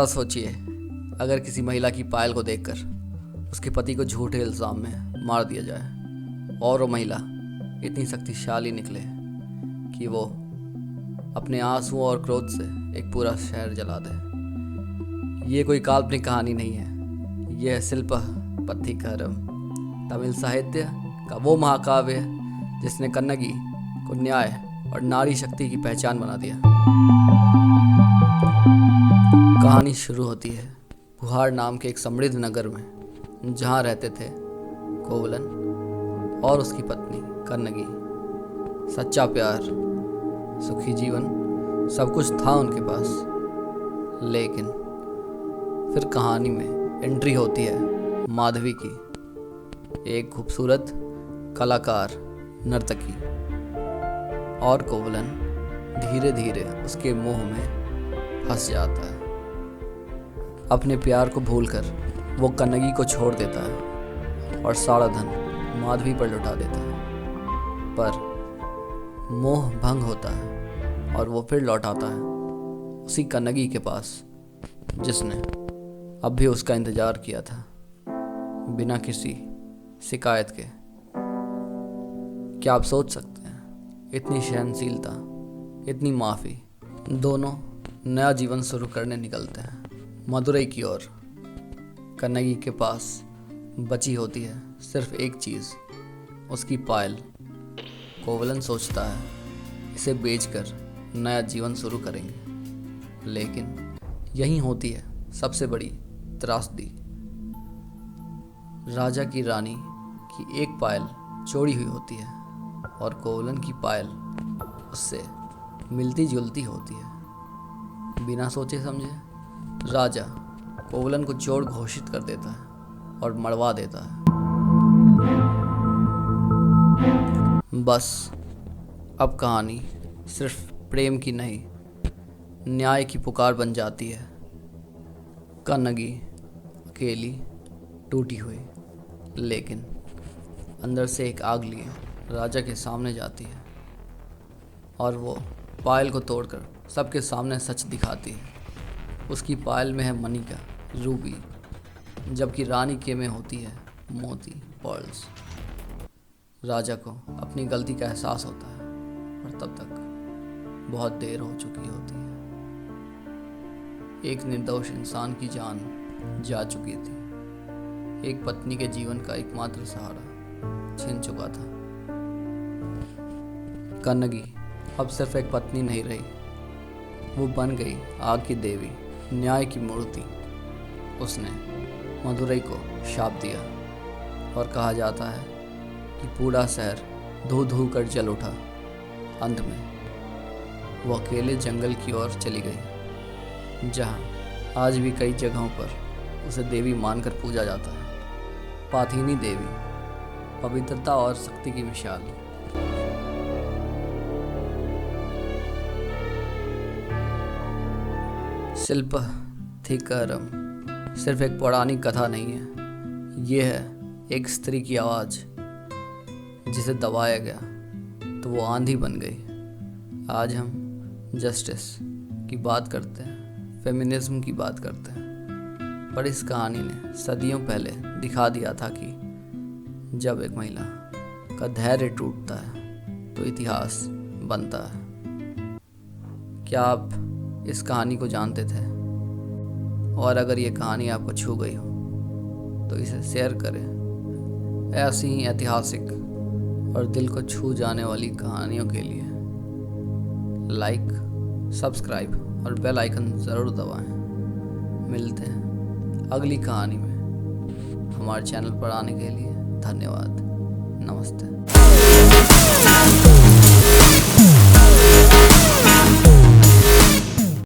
ज़रा सोचिए, अगर किसी महिला की पायल को देखकर उसके पति को झूठे इल्ज़ाम में मार दिया जाए और वो महिला इतनी शक्तिशाली निकले कि वो अपने आंसुओं और क्रोध से एक पूरा शहर जला दे। ये कोई काल्पनिक कहानी नहीं है, यह है शिल्पपथिकरम, तमिल साहित्य का वो महाकाव्य जिसने कन्नगी को न्याय और नारी शक्ति की पहचान बना दिया। कहानी शुरू होती है पुहार नाम के एक समृद्ध नगर में, जहाँ रहते थे कोवलन और उसकी पत्नी कन्नगी। सच्चा प्यार, सुखी जीवन, सब कुछ था उनके पास। लेकिन फिर कहानी में एंट्री होती है माधवी की, एक खूबसूरत कलाकार नर्तकी, और कोवलन धीरे धीरे उसके मोह में फंस जाता है। अपने प्यार को भूलकर वो कन्नगी को छोड़ देता है और सारा धन माधवी पर लुटा देता है। पर मोह भंग होता है और वो फिर लौट आता है उसी कन्नगी के पास जिसने अब भी उसका इंतजार किया था, बिना किसी शिकायत के। क्या आप सोच सकते हैं, इतनी सहनशीलता, इतनी माफ़ी। दोनों नया जीवन शुरू करने निकलते हैं मदुरई की ओर। कन्नगी के पास बची होती है सिर्फ एक चीज़, उसकी पायल। कोवलन सोचता है इसे बेचकर नया जीवन शुरू करेंगे, लेकिन यहीं होती है सबसे बड़ी त्रासदी। राजा की रानी की एक पायल चोरी हुई होती है और कोवलन की पायल उससे मिलती जुलती होती है। बिना सोचे समझे राजा कोवलन को चोर घोषित कर देता है और मरवा देता है। बस अब कहानी सिर्फ प्रेम की नहीं, न्याय की पुकार बन जाती है। कन्नगी अकेली, टूटी हुई, लेकिन अंदर से एक आग लिए राजा के सामने जाती है और वो पायल को तोड़कर सबके सामने सच दिखाती है। उसकी पायल में है मनिका, रूबी, जबकि रानी के में होती है मोती, पर्ल्स। राजा को अपनी गलती का एहसास होता है, पर तब तक बहुत देर हो चुकी होती है। एक निर्दोष इंसान की जान जा चुकी थी, एक पत्नी के जीवन का एकमात्र सहारा छिन चुका था। कन्नगी अब सिर्फ एक पत्नी नहीं रही, वो बन गई आग की देवी, न्याय की मूर्ति। उसने मदुरई को शाप दिया और कहा जाता है कि पूरा शहर धू धू कर जल उठा। अंत में वो अकेले जंगल की ओर चली गई, जहाँ आज भी कई जगहों पर उसे देवी मानकर पूजा जाता है। पाथिनी देवी, पवित्रता और शक्ति की मिसाल। शिल्पपथिकरम सिर्फ एक पौराणिक कथा नहीं है, ये है एक स्त्री की आवाज़ जिसे दबाया गया तो वो आंधी बन गई। आज हम जस्टिस की बात करते हैं, फेमिनिज्म की बात करते हैं, पर इस कहानी ने सदियों पहले दिखा दिया था कि जब एक महिला का धैर्य टूटता है तो इतिहास बनता है। क्या आप इस कहानी को जानते थे? और अगर ये कहानी आपको छू गई हो तो इसे शेयर करें। ऐसी ही ऐतिहासिक और दिल को छू जाने वाली कहानियों के लिए लाइक, सब्सक्राइब और बेल आइकन ज़रूर दबाएं। मिलते हैं अगली कहानी में। हमारे चैनल पर आने के लिए धन्यवाद। नमस्ते।